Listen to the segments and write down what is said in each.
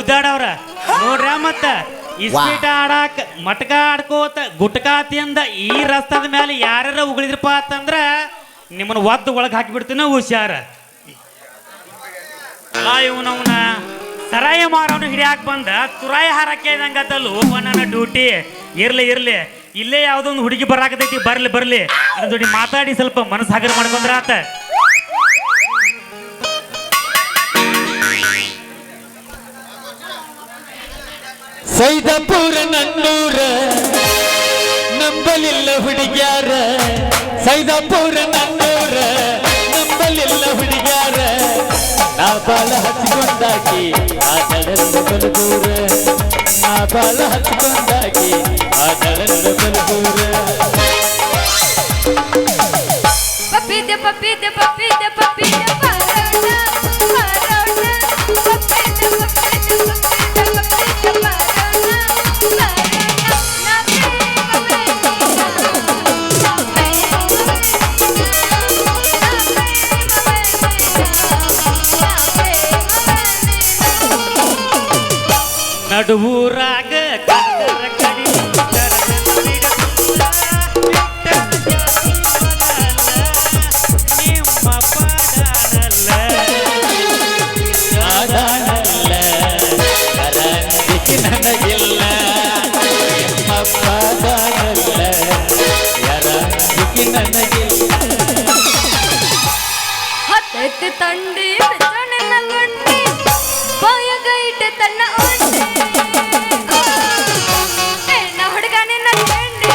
ಗುದ್ದಾಡವ್ರ ನೋಡ್ರ ಮತ್ತ ಇಸ್ಪೀಟ ಆಡಾಕ ಮಟ್ಕ ಆಡ್ಕೋತ ಗುಟ್ಕಾ ತಿಂದ ಈ ರಸ್ತದ ಮೇಲೆ ಯಾರ್ಯಾರ ಉಗಳಿದ್ರಪ್ಪ ಅಂತಂದ್ರ ನಿಮ್ಮನ್ನ ಒದ್ದು ಒಳಗೆ ಹಾಕಿಬಿಡ್ತೀನ ಹುಷಾರ. ಇವನವನ ಸರಾಯ ಮಾರವನು ಹಿಡಿಯಾಕ ಬಂದ ತುರಾಯ ಹಾರಕ್ಕೆ ಇದಂಗತ್ತಲ್ಲೂ ನನ್ನ ಡ್ಯೂಟಿ. ಇರ್ಲಿ ಇಲ್ಲೇ ಯಾವ್ದೊಂದು ಹುಡುಗಿ ಬರಾಕತೈತಿ, ಬರ್ಲಿ ಅದ್ರ ಜೋಡಿ ಮಾತಾಡಿ ಸ್ವಲ್ಪ ಮನಸ್ಸು ಹಗರ ಮಾಡ್ಕೊಂಡ್ರ ಆತ. ಸೈದಾಪುರ ನನ್ನೂರ ನಂಬಲಿಲ್ಲ ಹುಡುಗ್ಯಾರ, ಸೈದಾಪುರ ನನ್ನೂರ ನಂಬಲಿಲ್ಲ ಹುಡುಗ್ಯಾರ. ನಾ ಬಾಳ ಹಚ್ಚಿಕೊಂಡಾಕಿ ಆದಳೆಲ್ಲ ಬಲದೂರ, ನಾ ಬಾಳ ಹಚ್ಚಿಕೊಂಡಾಕಿ ಆದಳೆಲ್ಲ ಬಲದೂರ. ಪಪ್ಪಿದೆ ಪಪ್ಪಿದೆ ಪಪ್ಪಿದೆ ಪಪ್ಪಿದೆ ಪರೋಟ ಪರೋಟ ಪಪ್ಪಿದೆ ಪಪ್ಪಿದೆ ಪಪ್ಪಿದೆ ಪಪ್ಪಿದೆ ನಡುವೂರಾಗ ಕನ್ನಡ ಕಡಿ ನಿಮ್ಮ ಪಾಡಾನಲ್ಲ ಆಡಾನಲ್ಲ ಕರಂದಿಗೆ ನನಗಿಲ್ಲ, ನಿಮ್ಮ ಪಾಡಾನಲ್ಲ ಕರಂದಿಗೆ ನನಗಿಲ್ಲ. ಹತ್ತೆತ್ತು ತಂಡಿ ಬೆಚ್ಚಣ್ಣ ಗುಂಡಿ ಬಾಯಗೈಟ ತನ್ನ ಉಂಡೆ ಹೆಣ್ಣ ಹುಡುಗ ನಿನ್ನ ಚೆಂಡೆ.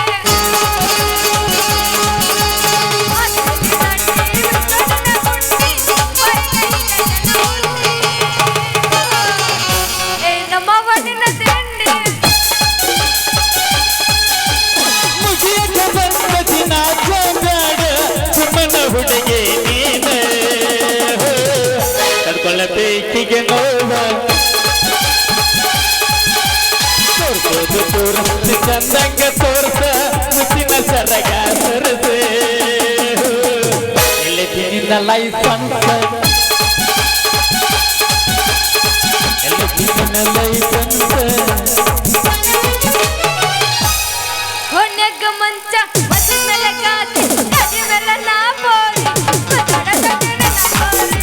ಹತ್ತೆತ್ತು ತಂಡಿ ಬೆಚ್ಚಣ್ಣ ಗುಂಡಿ ಬಾಯಗೈಟ ತನ್ನ ಉಂಡೆ ನಮ್ಮವ್ವ ನಿನ್ನ ಚೆಂಡೆ. ಮುಗಿಯಕ ಬಂದ ದಿನ ಬ್ಯಾಡ ಸುಮ್ಮನ ಹುಡುಗಿ ನೀನ, ತಡ್ಕೊಳ್ಳಬೇಕಿಗೆ ನೋವ ತೋರ್ಸೋದು ತೋರಿಸ ಚಂದಂಗ ತೋರ್ಸ ಮುತ್ತಿನ ಸರಗ ಸರಸ. ಎಲ್ಲಿದ್ದಿ ನಿನ್ನ ಲೈಸನ್ಸ್, ಎಲ್ಲಿದ್ದಿ ನಿನ್ನ ಲೈಸನ್ಸ್. ಹೊನ್ಯಾಗ ಮಂಚ ಮಸಿ ಮೇಲೆ ಕಾತಿ ಗಾಡಿ ಮೇಲೆ ನಾ ಬೋರಿ ಬದಡ ತಟ್ಟಿನ ನಾ ಬೋರಿ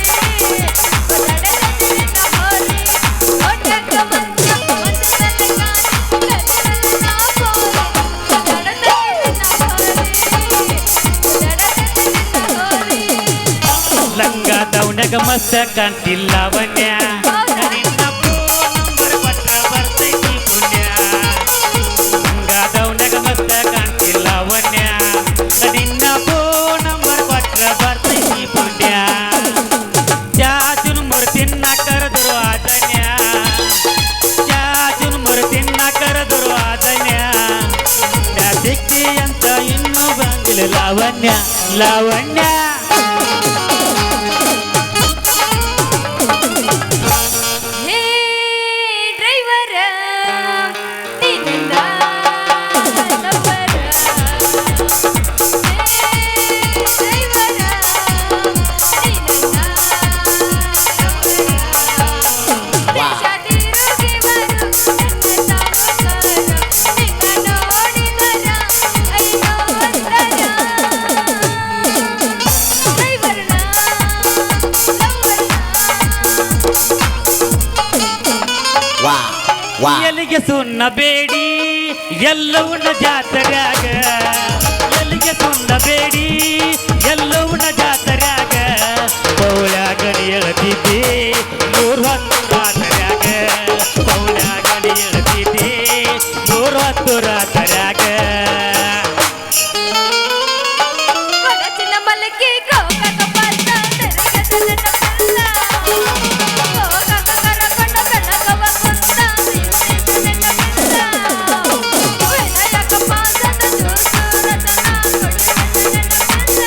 ಬದಡ ತಟ್ಟಿನ ನಾ ಬೋರಿ. ಹೊನ್ಯಾಗ ಮಂಚ ಮಸಿ ಮೇಲೆ ಕಾತಿ ಗಾಡಿ ಮೇಲೆ ನಾ ಬೋರಿ ಬದಡ ತಟ್ಟಿನ ನಾ ಬೋರಿ ಬದಡ ತಟ್ಟಿನ ನಾ ಬೋರಿ. ಲಂಗ ದೌಣಗ ಮಸ್ತ ಕಾಣ್ತಿಲ್ಲ ವನ್ಯ ನಿನ್ನ ನಂಬರ್ ಪಟ್ರ ಬರ್ತೈತಿ ಪುಣ್ಯ. ಲಂಗ ದೌಣಗ ಮಸ್ತ ಕಾಣ್ತಿಲ್ಲ ವನ್ಯ ನಿನ್ನ ನಂಬರ್ ಪಟ್ರ ಬರ್ತೈತಿ ಪುಣ್ಯ. ಚಾಚುನ್ ಮುರ್ತಿನ್ನ ಕರೆದರು ಆದನ್ಯ, ಚಾಚುನ್ ಮುರ್ತಿನ್ನ ಕರೆದರು ಆದನ್ಯ. ಸಿಕ್ತಿ ಅಂತ ಇನ್ನೂ ಬಂದಿಲ್ಲ ಲಾವಣ್ಯ ಲಾವಣ್ಯ. ಹೇ ಡ್ರೈವರ ನೀನಿಂದ ನಂಬರ ಹೇ ಡ್ರೈವರ ನೀನಿಂದ ನಂಬರ ದೇಶದಿರುಗೆ ಬರು ನನ್ನ ತಾವುಕರು ನಿನ್ನ ನೋಡಿದರ ಐನೋ ಅಂತರ ಡ್ರೈವರ್ನ ಎಲ್ಲಿಗೆ ಸುಣ್ಣ ಬೇಡಿ ಎಲ್ಲವನ್ನ ಜಾತರ್ಯಾಗ, ಎಲ್ಲಿಗೆ ಸುಣ್ಣ ಬೇಡಿ ಎಲ್ಲವನ್ನ ಜಾತರ್ಯಾಗ. ಪೌಳ್ಯಾಗಣಿ ಎಳತಿದ್ದೆ 110 ರಾತರ್ಯಾಗ, ಪೌಳ್ಯಾಗಣಿ ಎಳತಿದ್ದೆ 110 ರಾತರ್ಯಾಗ. ಕೊಡಚಿನ ಮಲಗಿ ಗೋಕಾಕ ಪಲ್ಲ ತೆರಗದನ ಪಲ್ಲ ಗೋಕಾಕ ಕರಕೊಂಡ ಬೆಳಗವ ಕುಂತ ನಿನ್ನ ಪಲ್ಲ ವಿನಾಯಕ ಪಾದದ ಜೋರು ರತನ ಕೊಡುವ ನನ್ನ ಪಲ್ಲ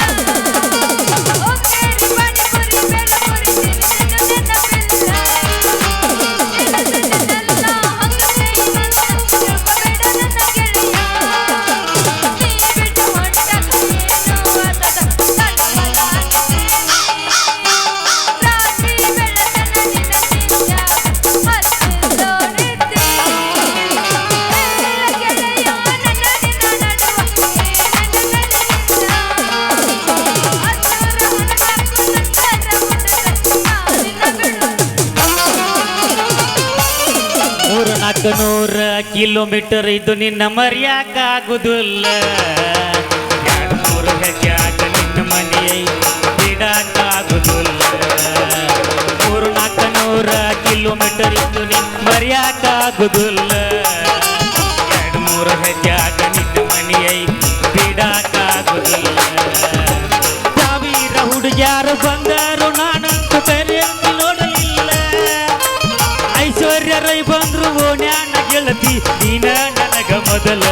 400 ಕಿಲೋಮೀಟರ್ ಇದು ನಿನ್ನ ಮರ್ಯಾಕಾಗುದಿಲ್ಲ 200 ಹೆಜ್ಜಾಗ ನಿನ್ನ ಮನೆ ಬಿಡಕ್ಕಾಗುದಿಲ್ಲ 400 ಕಿಲೋಮೀಟರ್ ಇದು ನಿನ್ನ ಮರ್ಯಾಕಾಗುದಿಲ್ಲ 200 ಹೆಜ್ಜಾಗ ನಿನ್ನ ಮನೆ ಬಿಡಕ್ಕಾಗುದಿಲ್ಲ ಸಾವಿರ ಹುಡುಗ್ಯಾರು ಬಂದರು ನಾನಂತೂ ಕರೆಯಲ್ಲಿ ನೋಡಲಿಲ್ಲ ಐಶ್ವರ್ಯ ರೈ ಬಂದ್ರು ಓಣ್ಯಾನ ಗೆಳತಿ ನೀನ ನನಗ ಮೊದಲ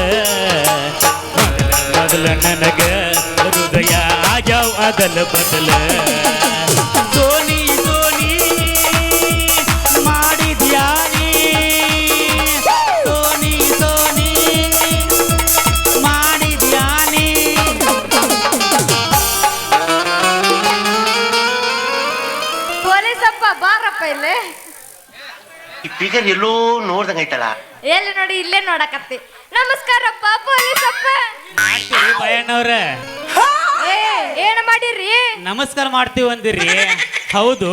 ನನಗ ಹೃದಯ ಆಜಾವ್ ಅದಲ ಬದಲ ಸೋನಿ ಸೋನಿ ಮಾಡಿದ್ಯಾನಿ ಸೋನಿ ಸೋನಿ ಮಾಡಿದ್ಯಾನಿ ಪೊಲೀಸಪ್ಪ ಬಾರಪ್ಪ ಇಲ್ಲಿ ಈ ಫಿಗರ್ ಎಲ್ಲೋ ನೋಡ್ದಂಗೈತಲ್ಲ. ಎಲ್ಲಿ ನೋಡಿ ಇಲ್ಲೇ ನೋಡಕತ್ತಿ. ನಮಸ್ಕಾರಪ್ಪ ಪೊಲೀಸಪ್ಪ. ಮಾಡ್ತೀರಿ ಭಯಣ್ಣವ್ರ ಏ ಏನ್ ಮಾಡಿರಿ? ನಮಸ್ಕಾರ ಮಾಡ್ತೀವಿ ಅಂದಿರಿ. ಹೌದು,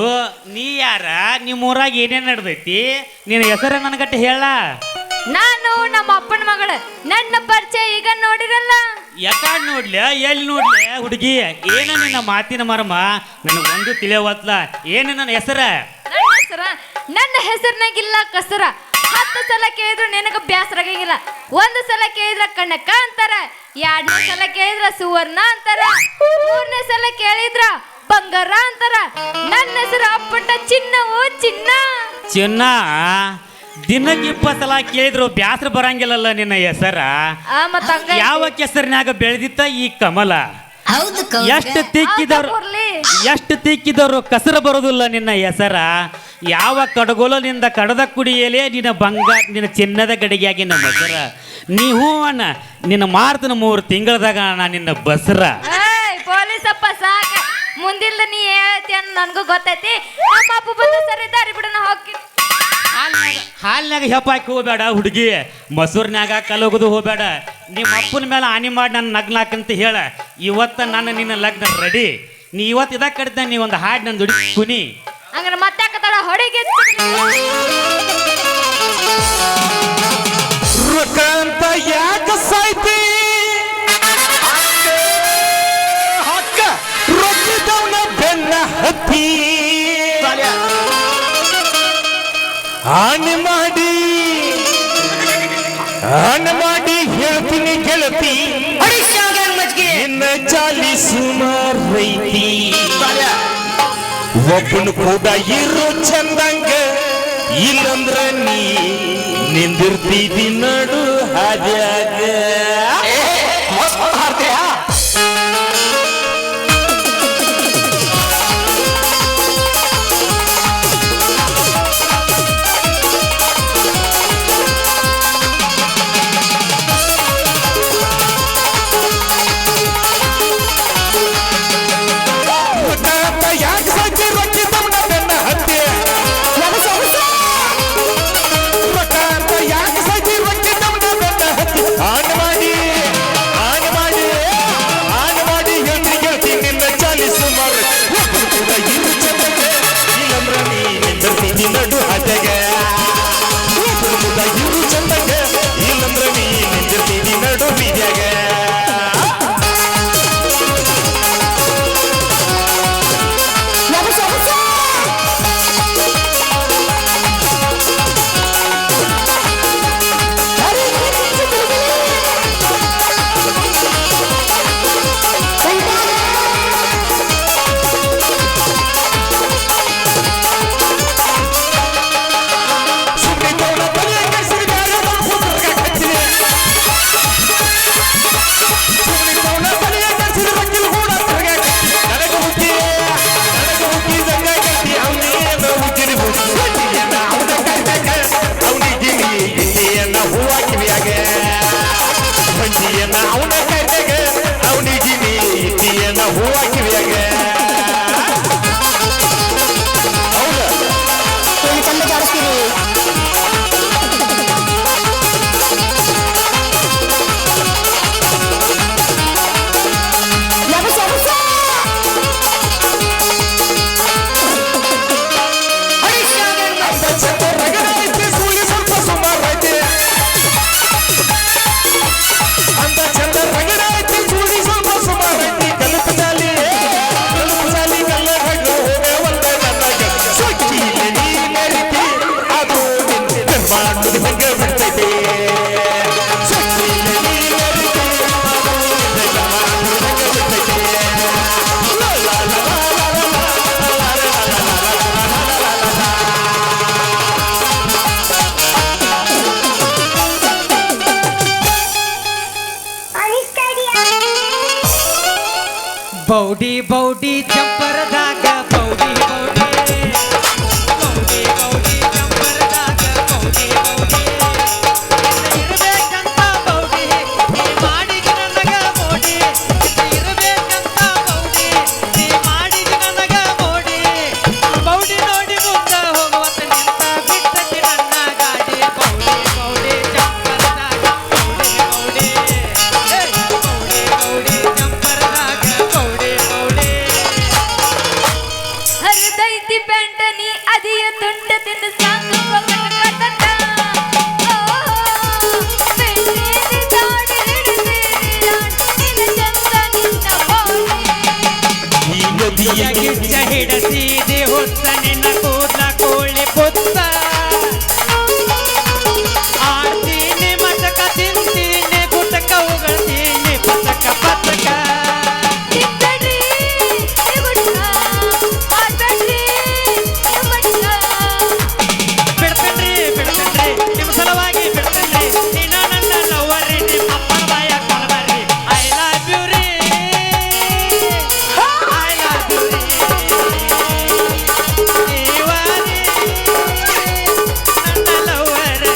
ನೀ ಯಾರ? ನಿಮ್ಮ ಊರಾಗ ಏನೇನ್ ನಡ್ದೈತಿ? ನಿನ್ನ ಹೆಸರ ನನಗಟ್ಟ ಹೇಳ. ನಾನು ನಮ್ಮ ಅಪ್ಪನ ಮಗಳ. ನನ್ನ ಪರಿಚಯ ಈಗ ನೋಡಿರಲ್ಲ. ಯಾಕಾಡ್ ನೋಡ್ಲ? ಎಲ್ಲಿ ನೋಡ್ಲ ಹುಡುಗಿ? ಏನ ನಿನ್ನ ಮಾತಿನ ಮರ್ಮ ನನಗೊಂದು ತಿಳಿಯವತ್ಲ. ಏನು ನನ್ನ ಹೆಸರ? ನನ್ನ ಹೆಸರಿನಾಗಿಲ್ಲ ಕಸರ. 10 ಸಲ ಕೇಳಿದ್ರು ನಿನಗ ಬ್ಯಾಸರ ಆಗಂಗಿಲ್ಲ. 1 ಸಲ ಕೇಳಿದ್ರ ಕಣ್ಣಕ್ಕ ಅಂತಾರ, 2ನೇ ಸಲ ಕೇಳಿದ್ರ ಸುವರ್ಣ ಅಂತಾರ, 3ನೇ ಸಲ ಕೇಳಿದ್ರ ಬಂಗಾರ ಅಂತಾರ. ನನ್ನ ಹೆಸರು ಅಪ್ಪಟ ಚಿನ್ನವು ಚಿನ್ನ. ಚಿನ್ನ ದಿನಕ್ಕೆ 20 ಸಲ ಕೇಳಿದ್ರು ಬ್ಯಾಸರ ಬರಂಗಿಲ್ಲಲ್ಲ ನಿನ್ನ ಹೆಸರ. ಯಾವ ಕೆಸರಿನಾಗ ಬೆಳೆದಿತ್ತ ಈ ಕಮಲ? ಎಷ್ಟು ತಿಕ್ಕಿದವರು ಕಸರ ಬರೋದಿಲ್ಲ ನಿನ್ನ ಹೆಸರ. ಯಾವ ಕಡಗೋಲನಿಂದ ಕಡದ ಕುಡಿಯಲೇ ನಿನ್ನ ಚಿನ್ನದ ಗಡಿಗೆಯಾಗಿ ನಮ್ಮ ಹೆಸರ. ನೀ ಹೂವನ್ನ ನಿನ್ನ ಮಾರ್ತನ 3 ತಿಂಗಳದಾಗ ನಾ ನಿನ್ನ ಬಸರ. ಪೊಲೀಸಪ್ಪ ಸಾಕ, ಮುಂದಿಲ್ದ ನೀ ಹೇಳ್ತಿ ಅಂತ ನನಗೂ ಗೊತ್ತೈತಿ. ನಮ್ಮ ಅಪ್ಪ ಬಂದು ಸರಿ ದಾರಿ ಬಿಡೋಣ ಹೋಗಿ. ಹಾಲಿನಾಗ ಹೆಪ್ಪ ಹಾಕಿ ಹೋಗ್ಬೇಡ ಹುಡುಗಿ, ಮೊಸೂರಿನಾಗ ಕಲೋಗದು ಹೋಗ್ಬೇಡ. ನಿಮ್ಮ ಅಪ್ಪನ ಮೇಲೆ ಆನಿ ಮಾಡಿ ನನ್ನ ನಗ್ನಾಕಂತ ಹೇಳ. ಇವತ್ತ ನಾನು ನಿನ್ನ ಲಗ್ನ ರೆಡಿ. ನೀ ಇವತ್ತು ಇದಕ್ಕೆ ಕಡಿತ ನೀ ಒಂದು ಹಾಡು ನನ್ನ ದುಡಿ ಕುನಿ. ಹಂಗಾರೆ ಮತ್ತೆ ಹಾಕತಾಳ ಹೊಡಿಗೆ. ರೊಕ್ಕಂತ ಯಾಕ ಸಾಯ್ತಿ ಹಕ್ಕ ರೊಕ್ಕಿದವನ ಬೆನ್ನ ಹತ್ತಿ ಆನೆ ಮಾಡಿ ಹೇಳ್ತೀನಿ ಗೆಳತಿ ನಿನ್ನ ಚಾಲಿ ಸುಮಾರು ರೈತಿ ಒಬ್ಬನು ಕೂಡ ಇರೋ ಚಂದಂಗ ಇಲ್ಲಂದ್ರ ನೀ ನಿಂದಿರ್ತೀವಿ ನಡು ಹಾದ್ಯಾಗ. ಆನೆ ಮಾಡಿ ಮಾಡಿದಂಗ ಬಿಡ್ತೈತೆ ಬೌಡಿ ಬೌಡಿ ಜಂಪರದಾಗ ಬೌಡಿ ಬೌಡಿ ಬೌಡಿ ಬೌಡಿ ಜಂಪರದಾಗ ಬೌಡಿ ಬೌಡಿ ಇರಬೇಕಂತ ಬೌಡಿ ನೀ ಮಾಡಿದ ನನಗ ಮೋಡಿ ಇರಬೇಕಂತ ಬೌಡಿ ನೀ ಮಾಡಿದ ನನಗ ಮೋಡಿ ಬೌಡಿ ನೋಡಿ ಮುಂದ ಹೋಗುವಂತ ನಿಂತ ಬಿಟ್ಟಕ್ಕೆ ನನ್ನ ಗಾಡಿ ಬೌಡಿ ಬೌಡಿ ಜಂಪರದಾಗ ಬೌಡಿ ಬೌಡಿ ಬೌಡಿ ಬೌಡಿ ಜಂಪರದಾಗ ಬೌಡಿ ಬೌಡಿ ಹರಿದೈತಿ ಬೆಂಟ ನೀ ಅದಿಯ ತುಂಡ ತಿಂದ ಸಾಕು ಕಟಕಟ ಬೆಂಡಿನಿ ದಾಡಿ ಹಿಡಿದಿಲ್ಲ ನಿನ್ನ ಚಂದ ನಿನ್ನ ಬೋಡಿ ಈ ನದಿಯ ಗಿಚ್ಚ ಹಿಡಸಿದೆ ಹೊತ್ತ ನಿನ್ನ ಕೂದಲ ಕೋಳಿ ಪುತ್ತ ಆಡ್ತೀನಿ ಮಟಕ ತಿಂತೀನಿ ಗುಟಕ ಉಗಳ್ತೀನಿ ಪತಕ ಪತಕ ತಿಕ್ಕಡಿ ಇಗುಡ್ಕ ಆಡ್ಬೇಡ್ರಿ ಇಮ್ಮಡ್ಕ ಬಿಡ್ತೇನ್ರಿ ಬಿಡ್ತೇನ್ರಿ ನಿಮ್ಮ ಸಲುವಾಗಿ ಬಿಡ್ತೇನ್ರಿ ನೀನ ನನ್ನ ಲವರಿ ನಿಮ್ಮ ಅಪ್ಪನ ಬಾಯ ಕೊಳಬರ್ರಿ ಐ ಲವ್ ಯು ರೀ ಐ ಲವ್ ಯು ರೀ ನೀವಾರಿ ನನ್ನ ಲವರಿ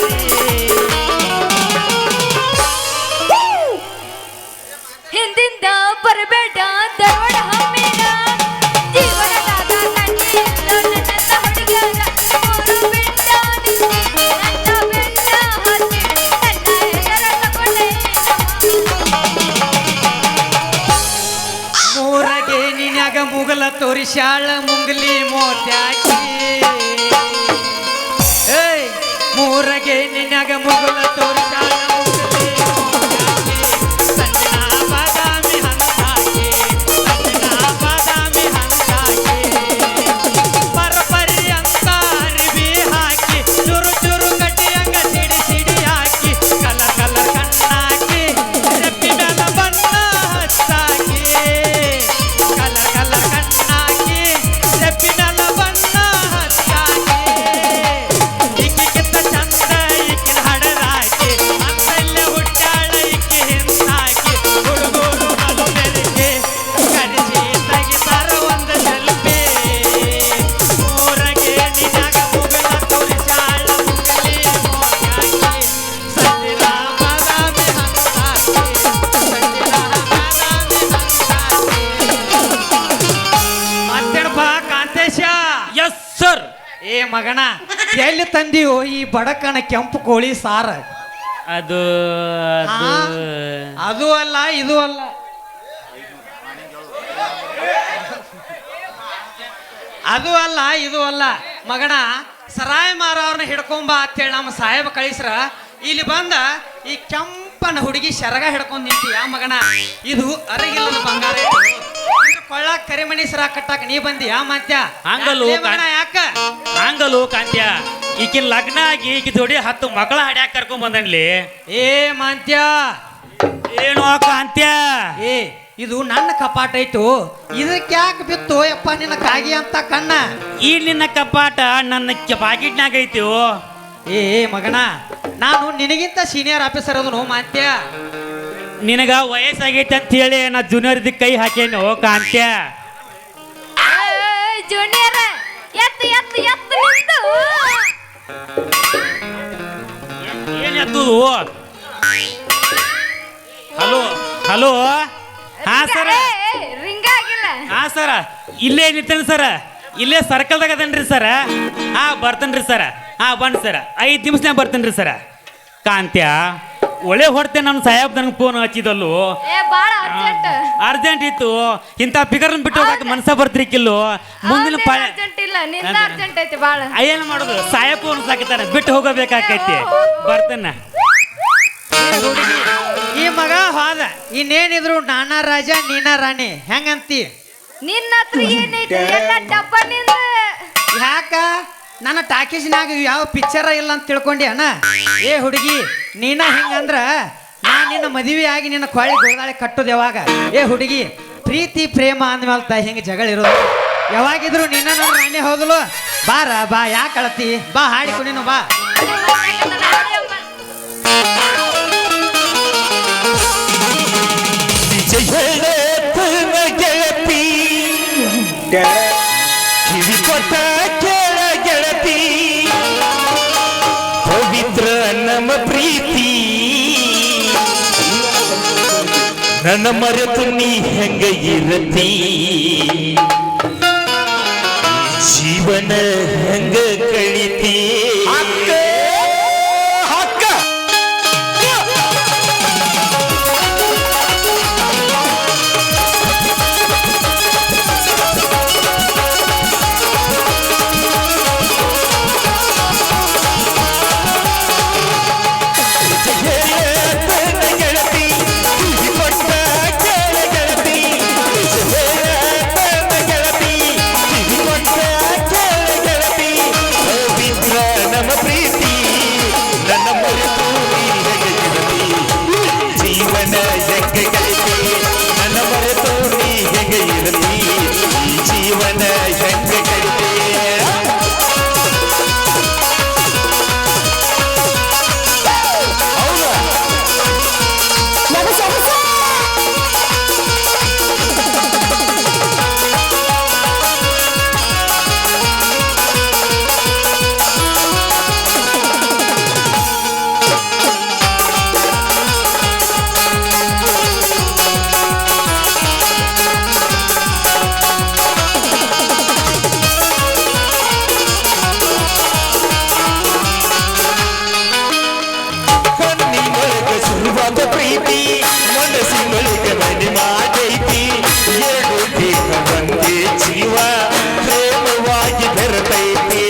ಹಿಂದಿಂದ ಬರಬೇಡ ಧಾರವಾಡ ಹಮ್ಮಿನ ಜೀವನದಾಗ ಕಣ್ಣಿಲ್ಲ ನನ್ನಂತ ಹುಡುಗರ ಮೂರು ಬೆಟ್ಟ ನಿಂತಿ ನನ್ನ ಬೆಟ್ಟ ಹತ್ತಿ ನನ್ನ ಹೆಸರ ತಗೊಂಡೆ ಮೂರಗೆ ನಿನ್ಯಾಗ ಮುಗಲ ತೋರಿಸ್ಯಾಳ ಮುಂಗಲಿ ಮೋತ್ಯಾಕಿ ಏಯ್ ಮೂರಗೆ ನಿನ್ಯಾಗ ಮುಗಲ ತೋರಿಸ್ಯಾಳ ಮುಂಗಲಿ ಮೋತ್ಯಾಕಿ ಸಂಜನಾ ಬಾದಾಮಿ ಹಂತಾಕಿ ಸಂಜನಾ ಬಾದಾಮಿ ಹಂತಾಕಿ ಪರಪರಿ ಅಂತ ಅರಿವಿ ಹಾಕಿ ಚುರು ಚುರು ಕಟ್ಟಿಯಂಗ ಸಿಡಿ ಸಿಡಿ ಹಾಕಿ ಕಲರ್ ಕಲರ್ ಕಣ್ಣಾಕಿ ರೆಪ್ಪಿ ಮೇಲ ಬಣ್ಣ ಹಚ್ಚಾಕಿ ಕಲರ್ ಕಲರ್ ಕಣ್ಣಾಕಿ ರೆಪ್ಪಿ ಮೇಲ ಬಣ್ಣ ಹಚ್ಚಾಕಿ ಈಕಿಗಿಂತ ಚಂದ ಈಕಿನ ಹಡದಾಕಿ ಅಂತಲ್ಲೇ ಹುಟ್ಟಾಳ ಈಕಿ ಹಿಂದಾಕಿ ಹುಡುಗರು ಮಲ್ಪೆರಿಗೆ ಕರೆಸಿ ತೆಗಿತಾರ ಒಂದು ಸೆಲ್ಫಿ ಮೂರಗೆ ನಿನಗ ಮುಗಲ ತೋರಿಸಾಳ ಮುಗಲಿ ಮೋಗ್ಯಾಕಿ ಸಂಜಿನ ಬಾದಾಮಿ ಹಂತಾಕಿ ಸಂಜಿನ ಬಾದಾಮಿ ಹಂತಾಕಿ ಮತ್ತೇನಪ್ಪ ಕಾಂತೇಶ ಎಸ್ ಸರ್. ಏ ಮಗನ ಎಲ್ಲಿ ತಂದಿಯೋ ಈ ಬಡಕನ ಕೆಂಪು ಕೋಳಿ ಸಾರ ಅದು ಆ? ಅದು ಅಲ್ಲ ಇದು ಅಲ್ಲ ಅದು ಅಲ್ಲ ಇದು ಅಲ್ಲ ಮಗನ ಸರಾಯ್ ಮಾರವ್ರನ್ನ ಹಿಡ್ಕೊಂಬ ಅಂತೇಳಿ ನಮ್ಮ ಸಾಹೇಬ ಕಳಿಸ್ರ ಇಲ್ಲಿ ಬಂದ ಈ ಕೆಂಪನ ಹುಡುಗಿ ಶರಗ ಹಿಡ್ಕೊಂಡ್ ನಿಂತೀಯ ಮಗನ ಇದು ಅರಗಿಲ್ಲದ ಬಂಗಾರ ಇದು. ಇದ್ರ ಕೊಳ್ಳಾಗ ಕರಿಮಣಿ ಸರ ಕಟ್ಟಾಕ ನೀ ಬಂದಿಯಾ ಮತ್ಯ ಹಂಗಲ್ಲೋ ಮಗನ ಯಾಕ ಹಂಗಲು ಕಾಂತ್ಯ ಈಕಿ ಲಗ್ನ ಆಗಿ ಈಕಿ ಜೋಡಿ 10 ಮಕ್ಕಳ ಹಡ್ಯಾಕ ಕರ್ಕೊಂಡ್ ಬಂದನ್ಲಿ. ಏ ಮಾಂತ್ಯ ಏನು ಕಾಂತ್ಯ ಏ ಇದು ನನ್ನ ಕಪಾಟ ಐತು ಇದಕ್ಕೆ ಯಾಕೆ ಬಿತ್ತು ಯಪ್ಪ ನಿನ್ನ ಕಾಗಿ ಅಂತ ಕಣ್ಣ ಈ ನಿನ್ನ ಕಪಾಟ ನನ್ನ ಪಾಕಿಟ್ನಾಗ ಐತಿ. ಏ ಮಗನ ನಾನು ನಿನಗಿಂತ ಸೀನಿಯರ್ ಆಫೀಸರ್ ಅದನು ಮಾತ್ಯ ನಿನಗ ವಯಸ್ಸಾಗೈತೆ ಅಂತ ಹೇಳಿ ನಾ ಜೂನಿಯರ್ ಇದಕ್ಕೆ ಕೈ ಹಾಕೇನು ಕಾಂತ್ಯ. ಜೂನಿಯರ್ ಎತ್ತು ಎತ್ತು ಎತ್ತು ನಿಂತು ಏನ್ ಎದ್ದು? ಹಲೋ ಹಲೋ ಹಾ ಸರ ರಿಂಗ್ ಆಗಿಲ್ಲ ಹಾ ಸರ ಇಲ್ಲೇ ನಿಂತೇನೆ ಸರ, ಇಲ್ಲೇ ಸರ್ಕಲ್ದಾಗ ಅದನ್ರಿ ಸರ. ಹಾ ಬರ್ತೇನ್ರಿ ಸರ. ಹಾ ಬನ್ನಿ ಸರ, 5 ನಿಮಿಷನ್ಯಾಗ ಬರ್ತೇನ್ರಿ ಸರ. ಕಾಂತ್ಯ ಒಳ್ಳೆ ಹೊಡ್ತೆ ನಮ್ಮ ಸಾಹೇಬ್ ನನಗೆ ಫೋನ್ ಹಚ್ಚಿದಲ್ಲು, ಏ ಬಾಳ ಅರ್ಜೆಂಟ್ ಅರ್ಜೆಂಟ್ ಇತ್ತು. ಇಂಥ ಪಿಕರ್ನ ಬಿಟ್ಟು ಹೋಗಕ್ಕೆ ಮನಸ್ಸ ಬರ್ತಿರ್ಕಿಲ್ಲು. ಮುಂದಿನ ಅರ್ಜೆಂಟ್ ಇಲ್ಲ ನಿಂದ ಅರ್ಜೆಂಟ್ ಐತಿ ಬಾಳ. ಏನು ಮಾಡೋದು, ಸಾಹೇಬ್ ಫೋನ್ ಸಾಕಿತಾನೆ, ಬಿಟ್ಟು ಹೋಗಬೇಕಾಕೈತಿ. ಬರ್ತೇನೆ. ಹುಡುಗಿ ಈ ಮಗ ಹೋದ ಇನ್ನೇನಿದ್ರು ನಾನಾ ರಾಜ ನೀನಾ ರಾಣಿ ಹೆಂಗಂತಿ ನಿನ್ನ ಹತ್ರ ಏನೈತಿ ಎಲ್ಲ ಡಬ್ಬ ನಿಂದ. ಯಾಕ ನನ್ನ ಟಾಕೀಸ್ನಾಗ ಯಾವ ಪಿಕ್ಚರ ಇಲ್ಲ ಅಂತ ತಿಳ್ಕೊಂಡಿ ಅಣ್ಣ. ಏ ಹುಡುಗಿ, ನೀನ ಹಿಂಗಂದ್ರ ನಾ ನಿನ್ನ ಮದುವೆ ಆಗಿ ನಿನ್ನ ಕೊಳ್ಳಿ ಗೋದಾಳೆ ಕಟ್ಟೋದು ಯಾವಾಗ? ಏ ಹುಡುಗಿ, ಪ್ರೀತಿ ಪ್ರೇಮ ಅಂದ್ಮೇಲೆ ಹಿಂಗೆ ಜಗಳ ಇರೋದು. ಯಾವಾಗಿದ್ರು ನಿನ್ನ ನನ್ನ ನಾನೇ ಹೋದಲು. ಬಾರ ಬಾ, ಯಾಕೆ ಅಳತಿ? ಬಾ ಹಾಡಿಕೊ ನೀನು ಬಾ. ಜಯತನ ಗೆಳತಿ ಕಿವಿ ಕೊಟ್ಟ ಕೇಳ ಗೆಳತಿ, ಪವಿತ್ರ ನಮ್ಮ ಪ್ರೀತಿ ನನ್ನ ಮರೆತು ನೀ ಹೆಂಗ ಇರತಿ, ಜೀವನ ಹೆಂಗ ಕಳಿತಿ. ಪ್ರೀತಿ ಮನಸ್ಸಿನೊಳಗೆ ಮನೆ ಮಾಡೈತಿ, ಎರಡು ದೇಹ ಒಂದೇ ಜೀವ ಪ್ರೇಮವಾಗಿ ಬೆರೆತೈತಿ.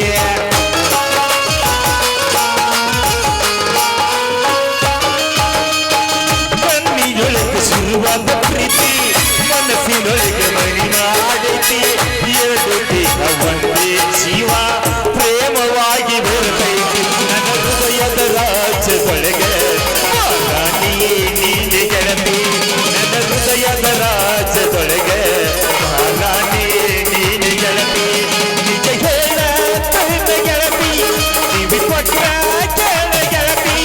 ಕಣ್ಣಿನೊಳಗೆ ಶುರುವಾದ ಪ್ರೀತಿ ಮನಸ್ಸಿನೊಳಗೆ ಮನೆ ಮಾಡೈತಿ, ಎರಡು ದೇಹ ಒಂದೇ ಜೀವ ಪ್ರೇಮವಾಗಿ ಬೆರೆತೈತಿ. ನನ್ನ ಹೃದಯದ ರಾಜ್ಯದೊಳಗೆ ನೀನೆ ಗೆಳತಿ, ನನ್ನ ಹೃದಯದ ರಾಜ್ಯದೊಳಗೆ ಮಹಾರಾಣಿ ನೀನೆ ಗೆಳತಿ. ನಿಜ ಹೇಳ ತನ್ನ ಗೆಳತಿ, ಕಿವಿ ಕೊಟ್ಟ ಕೇಳ ಗೆಳತಿ,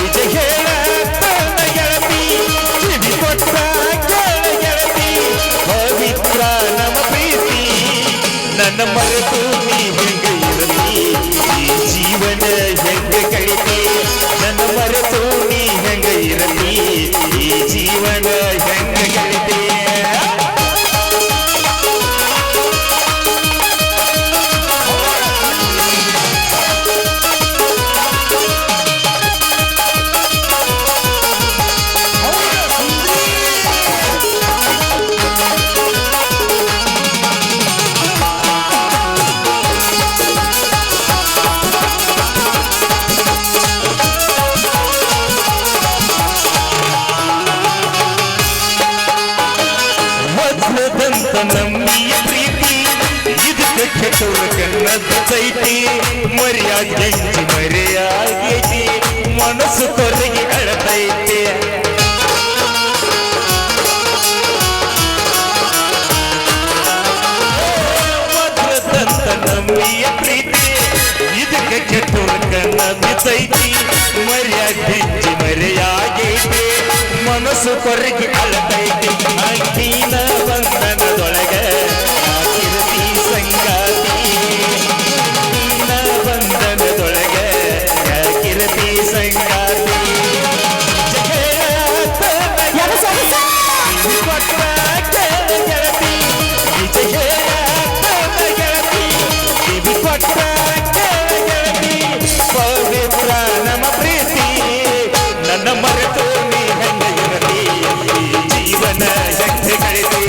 ನಿಜ ಹೇಳ ತನ್ನ ಗೆಳತಿ, ಕಿವಿ ಕೊಟ್ಟ ಕೇಳ ಗೆಳತಿ. ಪವಿತ್ರ ನಮ್ಮ ಪ್ರೀತಿ ನನ್ನ ಮರೆತು ನೀ ಹೆಂಗ ಇರಲಿ, ಈ ಜೀವನ ಹೆಂಗ ಕಳಿತಿ. ನನ್ನ ಮರೆತು ನೀ ಹೆಂಗ ಇರಲಿ, ಈ ಜೀವನ ಹೆಂಗ ಕಳಿತಿ. ವಜ್ರದಂತ ನಮ್ಮಿಯ ಪ್ರೀತಿ ಇದಕ್ಕೆ ಕೆಟ್ಟವ್ರ ಕನ್ನದೈತಿ, ಮರ್ಯಾದೆಂಜಿ ಮರೆಯಾಗೈತಿ, ಮನಸ್ಸು ಕೊರಗಿ ಅಳತೈತಿ. ವಜ್ರದಂತ ನಮ್ಮಿಯ ಪ್ರೀತಿ ಇದಕ್ಕೆ ಕೆಟ್ಟವ್ರ ಕನ್ನದೈತಿ, ಮರ್ಯಾದೆಂಜಿ ಮರೆಯಾಗೈತಿ, ಮನಸ್ಸು ಕೊರಗಿ ಅಳತೈತಿ. ಅಂಕಿನ ಬಂಧನದೊಳಗೆ ಕಿರತಿ ಸಂಗಾತಿ, ಬಂಧನದೊಳಗೆ ಕಿರತಿ ಸಂಗಾತಿ. ಕೊಟ್ಟ ಕೇಳ ಗೆಳತಿ, ನಿಜ ಹೇಳ ಗೆಳತಿ, ಕಿವಿ ಕೊಟ್ಟ ಕೇಳ ಗೆಳತಿ. ಪವಿತ್ರ ನಮ್ಮ ಪ್ರೀತಿ ನನ್ನ ಮರೆತು ನೀ ಹೆಂಗ ಇರಲಿ, ಜೀವನ ಹೆಂಗ ಕಳಿತಿ.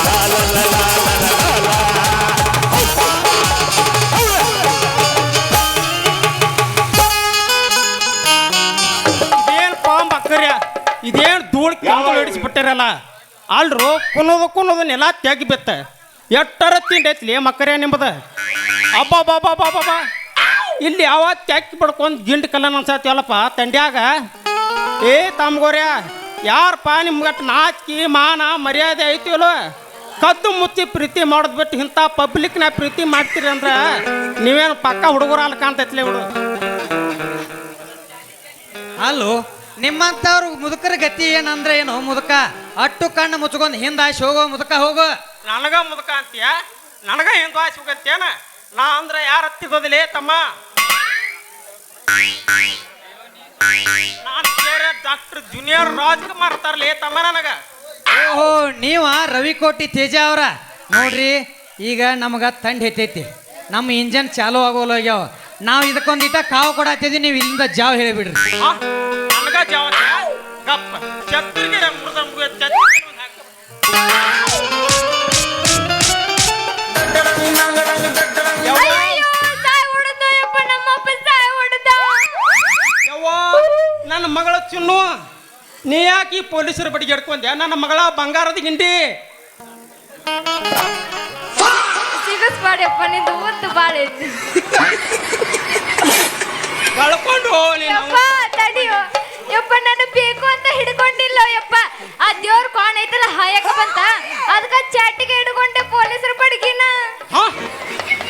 la la la ಹೊಂಟಿರಲ್ಲ ಅಲ್ರು ಕುನ್ನೋದು ನೆಲ ತೆಗಿ ಬಿತ್ತ ಎಟ್ಟರ ತಿಂಡೈತ್ಲಿ ಮಕ್ಕರೇ ನಿಮ್ಮದ ಅಬ್ಬಾ ಇಲ್ಲಿ ಯಾವ ತೆಕ್ಕಿ ಬಡ್ಕೊಂಡು ಗಿಂಡ್ ಕಲ್ಲನ್ ಅನ್ಸತ್ಯವಲ್ಲಪ್ಪ ತಂಡ್ಯಾಗ ಏ ತಮ್ಗೋರ್ಯ ಯಾರಪ್ಪ ನಿಮ್ಗಟ್ಟು ನಾಚಿಕೆ ಮಾನ ಮರ್ಯಾದೆ ಐತಿವಲ್ಲ ಕದ್ದು ಮುಚ್ಚಿ ಪ್ರೀತಿ ಮಾಡೋದು ಬಿಟ್ಟು ಇಂಥ ಪಬ್ಲಿಕ್ನ ಪ್ರೀತಿ ಮಾಡ್ತೀರಿ ಅಂದ್ರೆ ನೀವೇನು ಪಕ್ಕ ಹುಡುಗರು ಅಲ್ಲಿ ಕಾಣ್ತೈತ್ಲಿ ಹುಡುಗ ಅಲ್ಲೋ ನಿಮ್ಮಂಥವ್ರು ಮುದುಕರ ಗತಿ ಏನಂದ್ರೆ ಏನು ಮುದುಕ ಅಟ್ಟು ಕಣ್ಣು ಮುಚ್ಕೊಂಡು ಹಿಂದಾಶಿ ಹೋಗೋ ಮುದುಕ ಹೋಗೋ ನನಗ ಮುದುಕ ಅಂತೀಯ ನನಗ ಹಿಂದೆ ಆಸೇನ ನಾ ಅಂದ್ರೆ ಯಾರು ಹತ್ತಿಗೋದಿಲ್ಲ ತಮ್ಮ ನಾನು ಬೇರೆ ಡಾಕ್ಟರ್ ಜೂನಿಯರ್ ರಾಜ್ಕುಮಾರ್ ತರಲಿ ತಮ್ಮ ನನಗ ಓಹೋ ನೀವ ರವಿಕೋಟಿ ತೇಜ ಅವ್ರ ನೋಡ್ರಿ ಈಗ ನಮಗ ತಂಡ ಹೆಚ್ಚೈತಿ ನಮ್ಮ ಇಂಜನ್ ಚಾಲು ಆಗೋಲ್ಲ ಆಗ್ಯಾವ ನಾವು ಇದಕ್ಕೊಂದಿಟ್ಟ ಕಾವು ಕೊಡತ್ತಿದ್ವಿ ನೀವು ಇಲ್ಲಿಂದ ಜಾವ್ ಹೇಳಿಬಿಡ್ರಿ ನನಗ ಜಾವ ಗಪ್ಪ ಛತ್ರಿಗೆ ಮುರಿದ ಅಯ್ಯೋ ಸಾಯ್ ಹೊಡೆದ ಯಪ್ಪ ನಮ್ಮಪ್ಪ ಸಾಯ್ ಹೊಡೆದ ಯವ್ವ ನನ್ನ ಮಗಳ ಚಿನ್ನು ನೀ ಯಾಕೆ ಈ ಪೊಲೀಸರ ಬಡಿಗೆ ಹಿಡ್ಕೊಂಡ್ಯಾ ನನ್ನ ಮಗಳ ಬಂಗಾರದ ಗಿಂಡಿ ಸಿಗಸ್ಬಾಡ್ಯಪ್ಪ ನಿಂದು ಉದ್ದು ಬಾಳ ಐತಿ ಕಳ್ಕೊಂಡು ನೀನು ಯಪ್ಪ ತಡಿಯೋ ಯಪ್ಪ ನಾನು ಬೇಕು ಅಂತ ಹಿಡ್ಕೊಂಡಿಲ್ಲ ಯಪ್ಪ ಆ ದೇವ್ರ ಕೋಣ ಐತಲ್ಲ ಹಾಯಕ ಬಂತ ಅದಕ್ಕ ಚಾಟಿಗೆ ಹಿಡ್ಕೊಂಡೆ ಪೊಲೀಸರ ಬಡಗಿನ ಹಾ?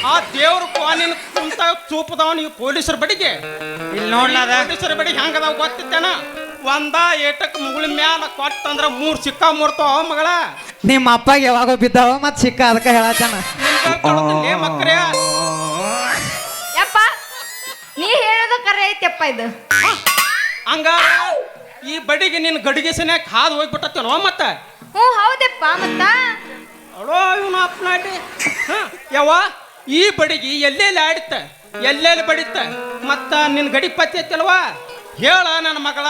ಆ ದೇವ್ರ ಕಾನಿನ ಕುಂತ ಚೂಪದವ ನೀವು ಪೊಲೀಸರ ಬಡಿಗೆ ಇಲ್ಲಿ ನೋಡ್ಲಾದ ಪೊಲೀಸರ ಬಡಿಗೆ ಹೆಂಗದಾವ ಗೊತ್ತಿತ್ತೇನ ಒಂದ ಏಟಕ್ ಮುಗುಳ ಮ್ಯಾಲ ಕೊಟ್ಟಂದ್ರ 3 ಸಿಕ್ಕ ಮುರ್ತಾವ ಮಗಳ ನಿಮ್ಮ ಅಪ್ಪಗೆ ಯಾವಾಗೋ ಬಿದ್ದಾವ ಮತ್ ಸಿಕ್ಕ ಅದಕ್ಕೆ ಹೇಳತ್ತಾನ ನಿಮ್ಗೆ ಮಕ್ಕರೇ ಯಪ್ಪ ನೀ ಹೇಳೋದು ಕರೆ ಐತಪ್ಪ ಇದು ಹಂಗಾರ ಈ ಬಡಿಗೆ ನಿನ್ನ ಗಡಿಗೆ ಸನ್ಯಾಕ ಹಾದು ಹೋಗ್ಬಿಟ್ಟತ್ತೇನೋ ಮತ್ತ ಹ್ಞೂ ಹೌದಪ್ಪ ಮತ್ತ ಅಳೋ ಇವನು ಅಪ್ನಾಡಿ ಯವ್ವ ಈ ಬಡಿಗೆ ಎಲ್ಲೆಲ್ಲಿ ಆಡಿತ್ತ ಎಲ್ಲೆಲ್ಲಿ ಬಡಿತ್ತ ಮತ್ತ ನಿನ್ನ ಗಡಿ ಪತ್ತಿ ಐತಲ್ವಾ ಹೇಳ ನನ್ನ ಮಗಳ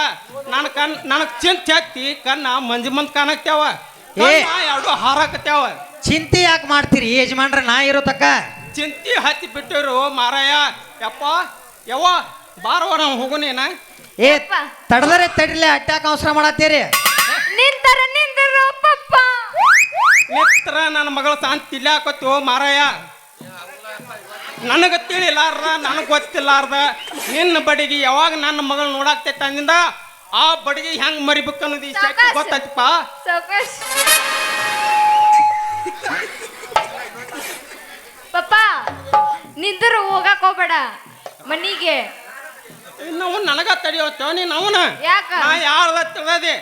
ನನಗೆ ಚಿಂತೆ ಹತ್ತಿ ಕಣ್ಣ ಮಂಜ್ ಕಾಣಕ್ತ್ಯಾವ ಎರಡು ಹಾರಾಕತ್ಯಾವ ಚಿಂತೆ ಯಾಕೆ ಮಾಡ್ತೀರಿ ಯಜಮಾನ್ರ ನಾ ಇರೋ ತಕ್ಕ ಚಿಂತಿ ಹತ್ತಿ ಬಿಟ್ಟಿರು ಮಾರಾಯ ಯಪ್ಪ ಯವ್ವ ಬಾರವ ನಾವು ಹೋಗೋನೇನ ಏ ತಡದರೆ ತಡಿಲೆ ಅಟ್ಯಾಕ ಅವಸರ ಮಾಡತ್ತೀರಿ ನಿಂತರ ನಿಂದರು ಪಪ್ಪ ನಿತ್ರ ನನ್ನ ಮಗಳ ಶಾಂತಿ ಇಲ್ಲ ಹಾಕೋತೀವೋ ಮಾರಾಯ ನನಗೆ ತಿಳಿಲಾರ್ದ ನನಗೆ ಗೊತ್ತಿಲ್ಲಾರ್ದ ನಿನ್ನ ಬಡಿಗೆ ಯಾವಾಗ ನನ್ನ ಮಗಳು ನೋಡಾಕ್ತೈತೆ ಅಂದಿಂದ ಆ ಬಡಿಗೆ ಹೆಂಗ್ ಮರಿಬೇಕು ಅನ್ನೋದು ಈ ಶಕ್ತಿ ಗೊತ್ತಾಯ್ತಪ್ಪ ಸಾವಕಾಶ ಪಪ್ಪ ನಿಂದರು ಹೋಗಕ್ ಹೋಗ್ಬೇಡ ಮನಿಗೆ ನಾವು ನನಗ ತಡಿಯೋತ್ತೇವ ನೀನು ಅವನ ಯಾಕ? ನಾ ಯಾರ್ದ ತಿಳಿದೆ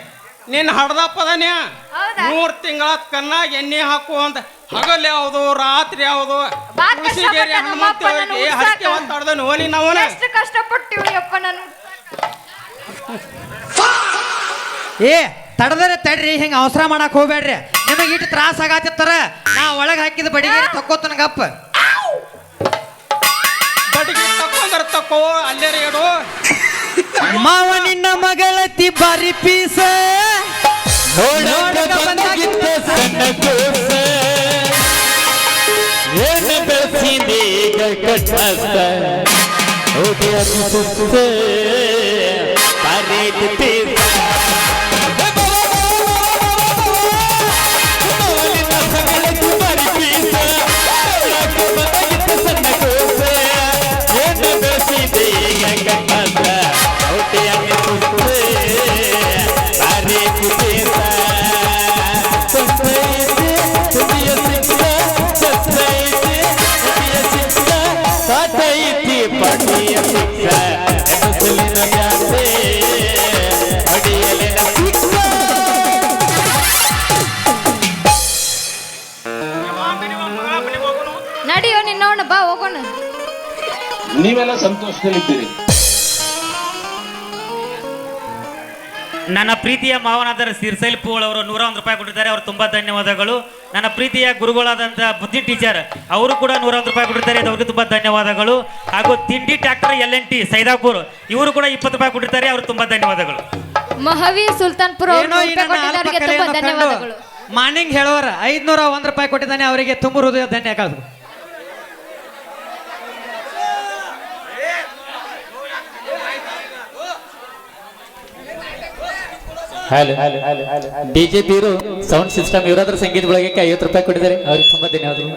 ನಿನ್ನ ಹಡ್ದಪ್ಪದನ್ಯ ಹೌದಾ? 3 ತಿಂಗಳ ಕಣ್ಣಾಗ ಎಣ್ಣೆ ಹಾಕು ಅಂತ ಹಗಲ್ ಯಾವುದು ರಾತ್ರಿ ಯಾವುದು ಬಾ ಕಷ್ಟಪಟ್ಟ ನಮ್ಮಪ್ಪ ನನ್ನ ಉಡ್ಸಾಕ. ಹರಕೆ ಹೊತ್ತಾಡ್ದ ನೋನಿ ನಾವನ ಎಷ್ಟು ಕಷ್ಟಪಟ್ಟಿವಿ ಯಪ್ಪ ನಾನು ಏ ತಡದರೆ ತಡ್ರಿ ಹಿಂಗ ಅವಸರ ಮಾಡಕ್ ಹೋಗ್ಬೇಡ್ರಿ ನಿಮಗೆ ಇಟ್ಟು ತ್ರಾಸ ಆಗತ್ತಿತ್ತಾರ ನಾ ಒಳಗೆ ಹಾಕಿದ ಬಡಿಗೆ ತಕ್ಕೋತನ ಗಪ್ಪ ಬಡಿಗೆ ತಕೊಂಡ್ರ ತಕೋ ಅಲ್ಲೇ ಇಡು ಮಾವ ನಿನ್ನ ಮಗಳತಿ ಬಾರಿ ಪೀಸ ನೋಡಕ ಬಂದಾಗಿತ್ತ ಸಣ್ಣ ಕೋಸ ಏನು ಬೆಳೆಸಿದೀಗ ಕಟ್ಟಸ್ತ ಹೋಗಿ ಅತಿ ಸುಸ್ತ ಪಾರೇಟ್ ಪೀಸ ನಡಿಯೋ ನಿನ್ನವನ್ನ ಬಾ ಹೋಗೋಣ ನೀವೆಲ್ಲ ಸಂತೋಷದಲ್ಲಿದ್ದೀರಿ. ನನ್ನ ಪ್ರೀತಿಯ ಮಾವನಾದ ಸಿರ್ಸೈಲ್ ಪೂಳ್ ಅವರು 101 ರೂಪಾಯಿ ಕೊಟ್ಟಿದ್ದಾರೆ. ಅವರು ತುಂಬಾ ಧನ್ಯವಾದಗಳು. ನನ್ನ ಪ್ರೀತಿಯ ಗುರುಗಳಾದಂಥ ಬುದ್ಧಿ ಟೀಚರ್ ಅವರು ಕೂಡ 101 ರೂಪಾಯಿ ಕೊಟ್ಟಿದ್ದಾರೆ. ಅವ್ರಿಗೆ ತುಂಬಾ ಧನ್ಯವಾದಗಳು. ಹಾಗೂ ತಿಂಡಿ ಟ್ರ್ಯಾಕ್ಟರ್ LNT ಸೈದಾಪುರ್ ಇವರು ಕೂಡ 20 ರೂಪಾಯಿ ಕೊಟ್ಟಿದ್ದಾರೆ. ಅವ್ರಿಗೆ ತುಂಬಾ ಧನ್ಯವಾದಗಳು. ಮಹಾವೀರ್ ಸುಲ್ತಾನ್ಪುರ ಅವರು ಏನೋ ಈ ನನ್ನ ಕೊಟ್ಟಿದ್ದವರಿಗೆ ಅಲ್ಪ ತುಂಬಾ ಕಲೆಯನ್ನು ಧನ್ಯವಾದಗಳು. ಕಂಡು ಮಾರ್ನಿಂಗ್ ಹೇಳೋರ 501 ರೂಪಾಯಿ ಕೊಟ್ಟಿದ್ದಾನೆ ಅವರಿಗೆ ತುಂಬ ಹೃದಯ ಧನ್ಯವಾದಗಳು. ಹಲೋ ಡಿಜೆ ಬೀರು ಸೌಂಡ್ ಸಿಸ್ಟಮ್ ಇವರಾದ್ರೂ ಸಂಗೀತ ಬಳಗಕ್ಕೆ 50 ರೂಪಾಯಿ ಕೊಟ್ಟಿದ್ದಾರೆ ಅವ್ರಿಗೆ ತುಂಬಾ ಧನ್ಯವಾದಗಳು.